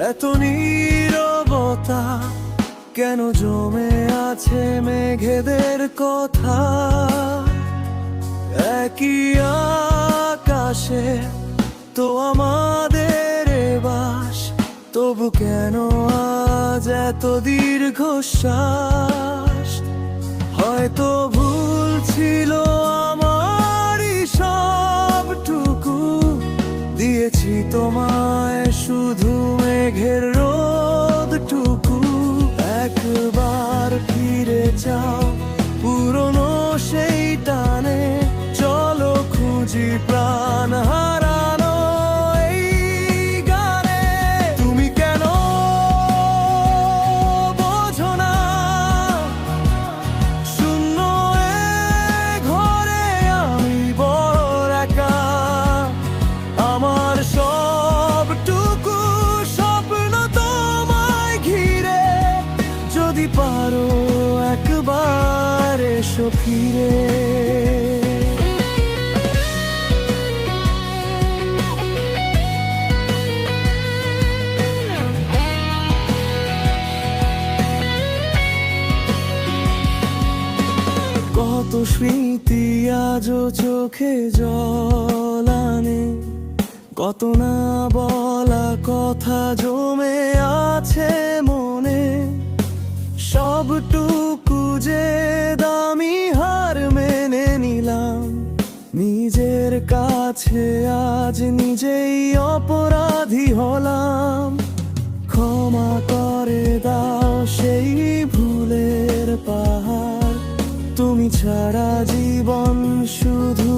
এত নীরবতা কেন জমে আছে মেঘেদের কথা? একই আকাশে তো আমাদের বাস, তবু কেন আজ এত দীর্ঘশ্বাস? হয়তো ভুল ছিল আমারই, সবটুকু দিয়েছি তোমায়, শুধু মেঘের রোদটুকু। একবার ফিরে যাও পুরনো সেই টানে, চলো খুঁজি প্রাণ হারানো এই গানে। তুমি কেন বোঝো না, শূন্য এ ঘরে আমি বড় একা। আমার সবটুকু স্বপ্ন তোমায় ঘিরে, যদি পারো একবার এসো ফিরে। কত স্মৃতি আজও চোখে জল আনে, কত না বলা কথা জমে আছে মনে। সবটুকু যে দামি হার মেনে নিলাম, নিজের কাছে আজ নিজেই অপরাধী হলাম। ক্ষমা করে দাও সেই ভুলের পাহাড়, তুমি ছাড়া জীবন শুধু